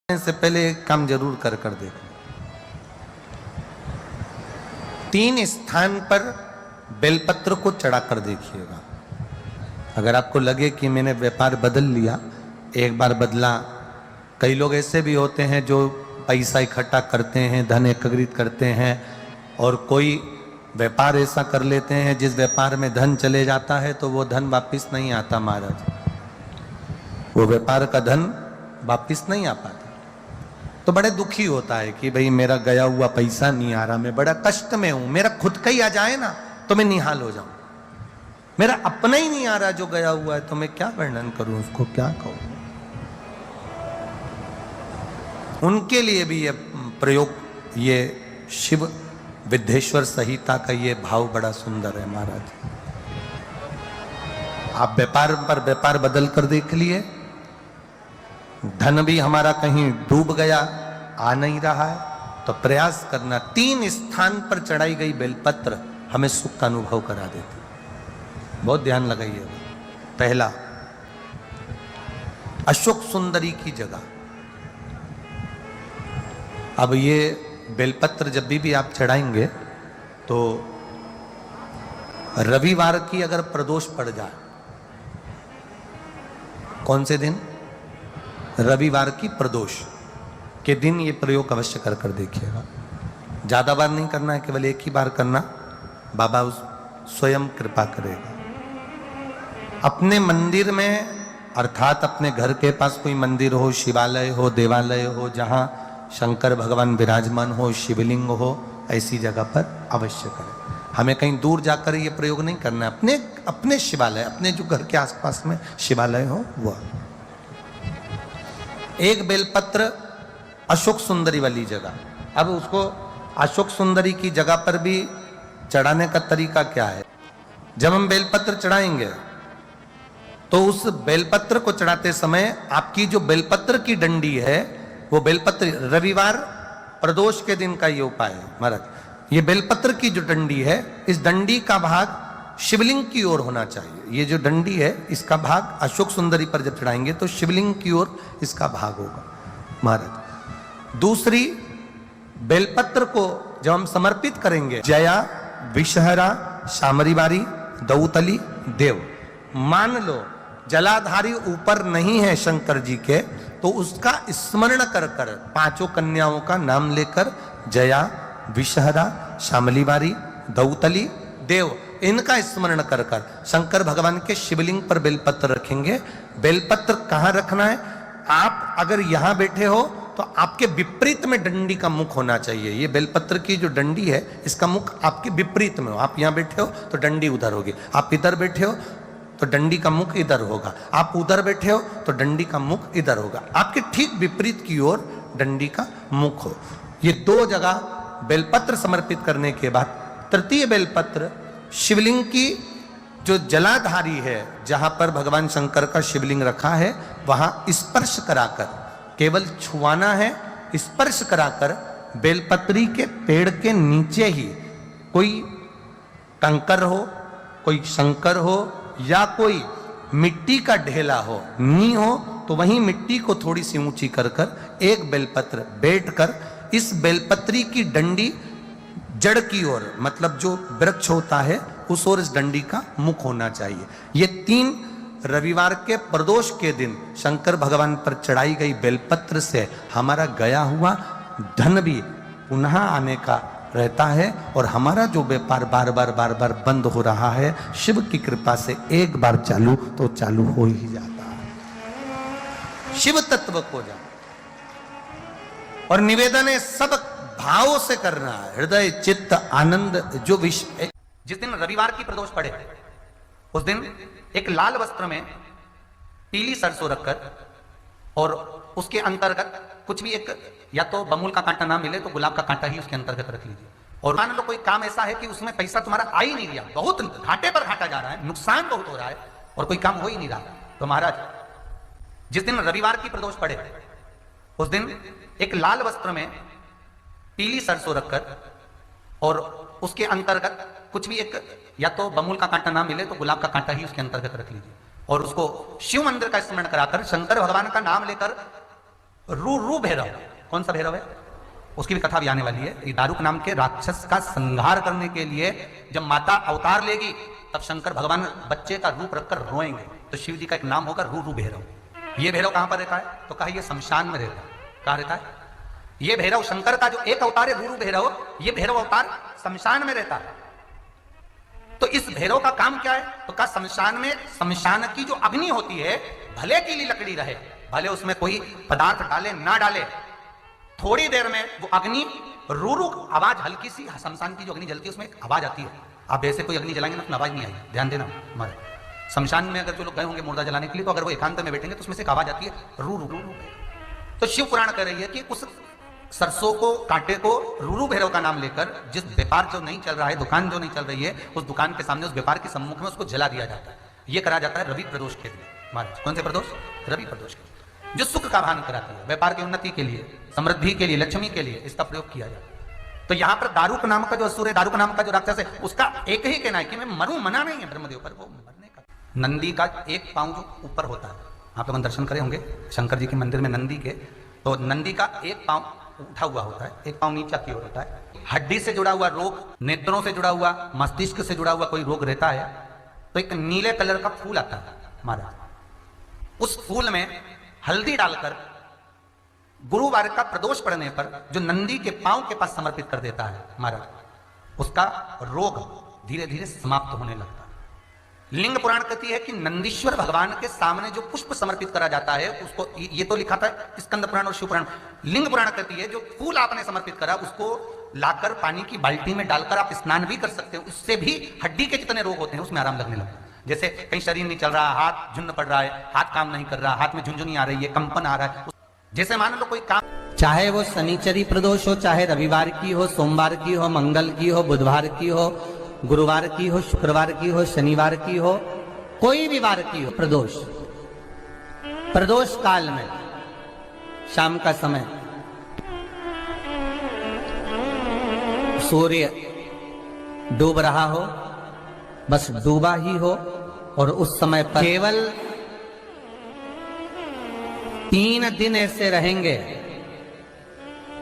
से पहले एक काम जरूर कर देखना। 3 स्थान पर बेलपत्र को चढ़ाकर देखिएगा। अगर आपको लगे कि मैंने व्यापार बदल लिया, एक बार बदला। कई लोग ऐसे भी होते हैं जो पैसा इकट्ठा करते हैं, धन एकत्रित करते हैं, और कोई व्यापार ऐसा कर लेते हैं जिस व्यापार में धन चले जाता है तो वो धन वापस नहीं आता महाराज। वो व्यापार का धन वापस नहीं आ पाता, तो बड़े दुखी होता है कि भाई मेरा गया हुआ पैसा नहीं आ रहा, मैं बड़ा कष्ट में हूं। मेरा खुद का ही आ जाए ना तो मैं निहाल हो जाऊं। मेरा अपना ही नहीं आ रहा जो गया हुआ है, तो मैं क्या वर्णन करूं, उसको क्या कहूं। उनके लिए भी ये प्रयोग, ये शिव विद्येश्वर संहिता का ये भाव बड़ा सुंदर है महाराज। आप व्यापार पर व्यापार बदल कर देख लिए, धन भी हमारा कहीं डूब गया, आ नहीं रहा है, तो प्रयास करना। 3 स्थान पर चढ़ाई गई बेलपत्र हमें सुख का अनुभव करा देती। बहुत ध्यान लगाइए। पहला, अशोक सुंदरी की जगह। अब ये बेलपत्र जब भी आप चढ़ाएंगे तो रविवार की अगर प्रदोष पड़ जाए, कौन से दिन? रविवार की प्रदोष के दिन ये प्रयोग अवश्य कर देखिएगा। ज्यादा बार नहीं करना है, केवल एक ही बार करना। बाबा उस स्वयं कृपा करेगा। अपने मंदिर में, अर्थात अपने घर के पास कोई मंदिर हो, शिवालय हो, देवालय हो, जहां शंकर भगवान विराजमान हो, शिवलिंग हो, ऐसी जगह पर अवश्य करें। हमें कहीं दूर जाकर ये प्रयोग नहीं करना है। अपने शिवालय, अपने जो घर के आसपास में शिवालय हो वो। एक बेलपत्र अशोक सुंदरी वाली जगह। अब उसको अशोक सुंदरी की जगह पर भी चढ़ाने का तरीका क्या है? जब हम बेलपत्र चढ़ाएंगे तो उस बेलपत्र को चढ़ाते समय आपकी जो बेलपत्र की डंडी है, वो बेलपत्र, रविवार प्रदोष के दिन का ये उपाय है महाराज। ये बेलपत्र की जो डंडी है, इस डंडी का भाग शिवलिंग की ओर होना चाहिए। ये जो डंडी है, इसका भाग अशोक सुंदरी पर जब चढ़ाएंगे तो शिवलिंग की ओर इसका भाग होगा महाराज। दूसरी, बेलपत्र को जब हम समर्पित करेंगे, जया, विषहरा, शामरीवारी, दौतली, देव। मान लो जलाधारी ऊपर नहीं है शंकर जी के, तो उसका स्मरण कर 5 कन्याओं का नाम लेकर, जया, विषहरा, शामलीवारी, दौतली, देव, इनका स्मरण कर शंकर भगवान के शिवलिंग पर बेलपत्र रखेंगे। बेलपत्र कहां रखना है? आप अगर यहां बैठे हो तो आपके विपरीत में डंडी का मुख होना चाहिए। ये बेलपत्र की जो डंडी है, इसका मुख आपके विपरीत में हो। आप यहां बैठे हो तो डंडी उधर होगी, आप इधर बैठे हो तो डंडी का मुख इधर होगा, आप उधर बैठे हो तो डंडी का मुख इधर होगा। आपके ठीक विपरीत की ओर डंडी का मुख हो। ये 2 जगह बेलपत्र समर्पित करने के बाद, तृतीय बेलपत्र शिवलिंग की जो जलाधारी है, जहां पर भगवान शंकर का शिवलिंग रखा है, वहां स्पर्श कराकर, केवल छुआना है, स्पर्श कराकर बेलपत्री के पेड़ के नीचे ही कोई कंकर हो, कोई शंकर हो, या कोई मिट्टी का ढेला हो, नी हो, तो वहीं मिट्टी को थोड़ी सी ऊंची कर एक बेलपत्र बैठकर इस बेलपत्री की डंडी जड़ की ओर, मतलब जो वृक्ष होता है उस ओर इस डंडी का मुख होना चाहिए। ये 3 रविवार के प्रदोष के दिन शंकर भगवान पर चढ़ाई गई बेलपत्र से हमारा गया हुआ धन भी पुनः आने का रहता है, और हमारा जो व्यापार बार बार बंद हो रहा है, शिव की कृपा से एक बार चालू तो चालू हो ही जाता है। शिव तत्व को जाओ, और निवेदन है सब भावों से करना है, हृदय चित्त आनंद। जो विषय, जिस दिन रविवार की प्रदोष पड़े उस दिन एक लाल वस्त्र में पीली सरसों रखकर, और उसके अंतर्गत कुछ भी, एक या तो बमूल का कांटा ना मिले तो गुलाब का कांटा ही उसके अंतर्गत रख लीजिए। और मान लो कोई काम ऐसा है कि उसमें पैसा तुम्हारा आ ही नहीं रहा, बहुत घाटे पर घाटा जा रहा है, नुकसान बहुत हो रहा है, और कोई काम हो ही नहीं रहा, तो महाराज जिस दिन रविवार की प्रदोष पड़े उस दिन एक लाल वस्त्र में पीली सरसों रखकर, और उसके अंतर्गत कुछ भी, एक या तो बमूल का कांटा ना मिले तो गुलाब का कांटा ही उसके अंतर्गत रख लीजिए, और उसको शिव मंदिर का स्मरण कराकर शंकर भगवान का नाम लेकर रू रू भैरव, कौन सा भैरव है? उसकी भी कथा भी आने वाली है। ये दारुक नाम के राक्षस का संहार करने के लिए जब माता अवतार लेगी तब शंकर भगवान बच्चे का रूप रखकर रोएंगे, तो शिव जी का एक नाम होगा रू रू भैरव। ये भैरव कहां पर रहता है? तो कहा ये शमशान में रहता है। कहां रहता है? ये भैरव शंकर का जो एक अवतार है रू रू भैरव, ये भैरव अवतार शमशान में रहता है। तो इस भैरव का काम क्या है? तो कहा शमशान में, शमशान की जो अग्नि होती है भले गीली लकड़ी रहे, भले उसमें कोई पदार्थ डाले ना डाले, थोड़ी देर में वो अग्नि रू रू आवाज, हल्की सी शमशान की जो अग्नि जलती है उसमें एक आवाज आती है। आप ऐसे कोई अग्नि जलाएंगे ना तो आवाज नहीं आएगी, ध्यान देना। हमारे शमशान में अगर जो लोग गए होंगे मुर्दा जलाने के लिए, तो अगर वो एकांत में बैठेंगे तो उसमें से एक आवाज आती है रू रू रू रू। तो शिव पुराण कह रही है कि उस सरसों को, कांटे को रूरू भैरव का नाम लेकर जिस व्यापार जो नहीं चल रहा है, दुकान जो नहीं चल रही है, उस दुकान के सामने, उस व्यापार के सम्मुख में उसको जला दिया जाता है। यह करा जाता है रवि प्रदोष के लिए। महाराज कौन से प्रदोष? रवि प्रदोष के लिए, जो सुख का भान कराती है, व्यापार की उन्नति के लिए, समृद्धि के लिए, लक्ष्मी के लिए इसका प्रयोग किया जाता है। तो यहां पर दारुक नाम का जो असुर है, दारुक नाम का जो राक्षस है, उसका एक ही कहना है कि मैं मरूं, मना नहीं है ब्रह्मदेव पर, वो मरने का। नंदी का एक पांव जो ऊपर होता है, आप लोग दर्शन करे होंगे शंकर जी के मंदिर में नंदी के, तो नंदी का एक पांव उठा हुआ होता है, एक पांव नीचा की ओर होता है। हड्डी से जुड़ा हुआ रोग, नेत्रों से जुड़ा हुआ, मस्तिष्क से जुड़ा हुआ कोई रोग रहता है तो एक नीले कलर का फूल आता है महाराज, उस फूल में हल्दी डालकर गुरुवार का प्रदोष पड़ने पर जो नंदी के पांव के पास समर्पित कर देता है महाराज, उसका रोग धीरे धीरे समाप्त होने लगता है। लिंग पुराण कहती है कि नंदीश्वर भगवान के सामने जो पुष्प समर्पित करा जाता है उसको, ये तो लिखा था स्कंद पुराण और शिव पुराण। लिंग पुराण कहती है जो फूल आपने समर्पित करा उसको लाकर पानी की बाल्टी में डालकर आप स्नान भी कर सकते हो, उससे भी हड्डी के जितने रोग होते हैं उसमें आराम लगने लगता है। जैसे कहीं शरीर नहीं चल रहा, हाथ झुन्न पड़ रहा है, हाथ काम नहीं कर रहा, हाथ में झुंझुनी आ रही है, कंपन आ रहा है, जैसे मान लो कोई काम, चाहे वो शनिचरी प्रदोष हो, चाहे रविवार की हो, सोमवार की हो, मंगल की हो, बुधवार की हो, गुरुवार की हो, शुक्रवार की हो, शनिवार की हो, कोई भी वार की हो, प्रदोष, प्रदोष काल में शाम का समय सूर्य डूब रहा हो, बस डूबा ही हो, और उस समय पर केवल 3 दिन ऐसे रहेंगे,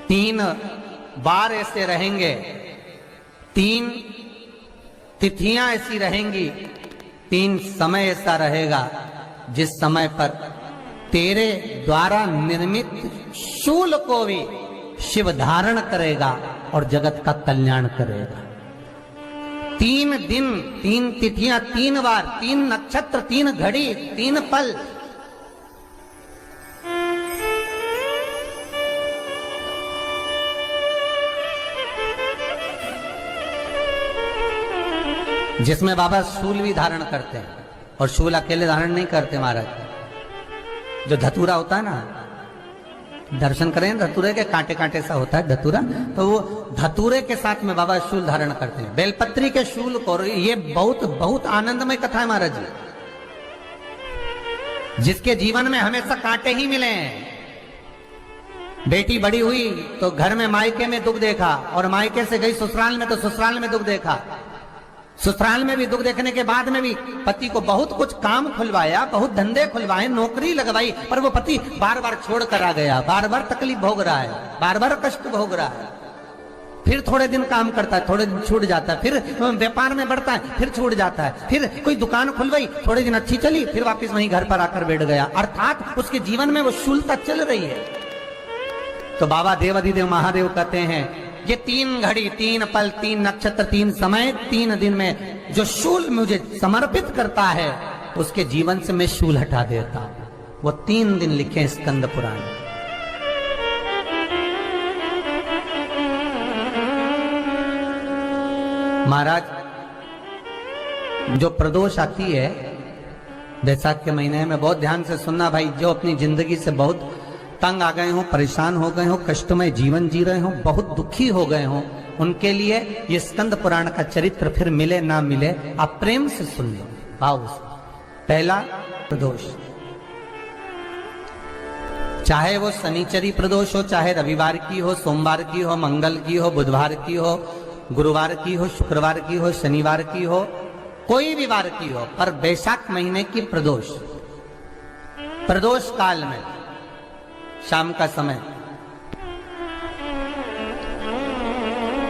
3 बार ऐसे रहेंगे, 3 तिथियां ऐसी रहेंगी, 3 समय ऐसा रहेगा जिस समय पर तेरे द्वारा निर्मित शूल को भी शिव धारण करेगा और जगत का कल्याण करेगा। 3 दिन, 3 तिथियां, 3 बार, 3 नक्षत्र, 3 घड़ी, 3 पल, जिसमें बाबा शूल भी धारण करते हैं, और शूल अकेले धारण नहीं करते महाराज, जो धतूरा होता है ना, दर्शन करें धतूरे के, कांटे कांटे सा होता है धतूरा, तो वो धतूरे के साथ में बाबा शूल धारण करते हैं, बेलपत्री के शूल को। ये बहुत बहुत आनंदमय कथा है महाराज जी, जिसके जीवन में हमेशा कांटे ही मिले हैं। बेटी बड़ी हुई तो घर में मायके में दुख देखा, और मायके से गई ससुराल में तो ससुराल में दुख देखा, ससुराल में भी दुख देखने के बाद में भी पति को बहुत कुछ काम खुलवाया, बहुत धंधे खुलवाए, नौकरी लगवाई, पर वो पति बार बार छोड़ कर आ गया, बार बार तकलीफ भोग रहा है, बार बार कष्ट भोग रहा है। फिर थोड़े दिन काम करता है, थोड़े दिन छूट जाता है, फिर व्यापार में बढ़ता है, फिर छूट जाता है, फिर कोई दुकान खुलवाई, थोड़े दिन अच्छी चली, फिर वापस वहीं घर पर आकर बैठ गया, अर्थात उसके जीवन में वो शूलता चल रही है। तो बाबा देवाधिदेव महादेव कहते हैं ये 3 घड़ी, 3 पल, 3 नक्षत्र, 3 समय, 3 दिन में जो शूल मुझे समर्पित करता है उसके जीवन से मैं शूल हटा देता हूं। वो 3 दिन लिखे स्कंद पुराण। महाराज जो प्रदोष आती है बैसाख के महीने में, बहुत ध्यान से सुनना भाई, जो अपनी जिंदगी से बहुत तंग आ गए हो, परेशान हो गए हो, कष्टमय जीवन जी रहे हो, बहुत दुखी हो गए हो, उनके लिए ये स्कंद पुराण का चरित्र फिर मिले ना मिले, आप प्रेम से सुन लो भाव से। पहला प्रदोष, चाहे वो शनिचरी प्रदोष हो, चाहे रविवार की हो, सोमवार की हो, मंगल की हो, बुधवार की हो, गुरुवार की हो, शुक्रवार की हो, शनिवार की हो, कोई भी वार की हो, पर बैसाख महीने की प्रदोष, प्रदोष काल में शाम का समय,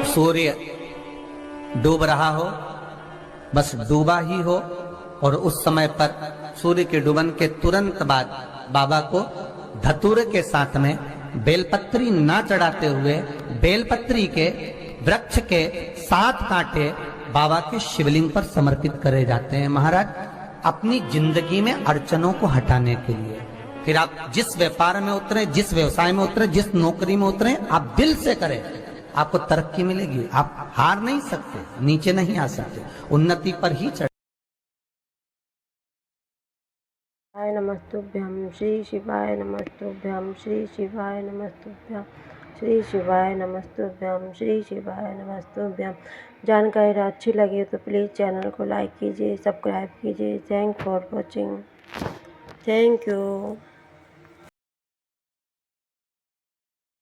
सूर्य डूब रहा हो, बस डूबा ही हो, और उस समय पर सूर्य के डूबन के तुरंत बाद बाबा को धतूरे के साथ में बेलपत्री ना चढ़ाते हुए बेलपत्री के वृक्ष के 7 कांटे बाबा के शिवलिंग पर समर्पित करे जाते हैं महाराज, अपनी जिंदगी में अड़चनों को हटाने के लिए। फिर आप जिस व्यापार में उतरे, जिस व्यवसाय में उतरे, जिस नौकरी में उतरे, आप दिल से करें, आपको तरक्की मिलेगी। आप हार नहीं सकते, नीचे नहीं आ सकते, उन्नति पर ही चढ़। शिवाय नमस्तुभ्यं श्री शिवाय नमस्तुभ्यं श्री शिवाय नमस्तुभ्यं श्री शिवाय नमस्तुभ्यं श्री शिवाय नमस्तुभ्यं। जानकारी अच्छी लगी तो प्लीज़ चैनल को लाइक कीजिए, सब्सक्राइब कीजिए। Thank for watching. Thank you.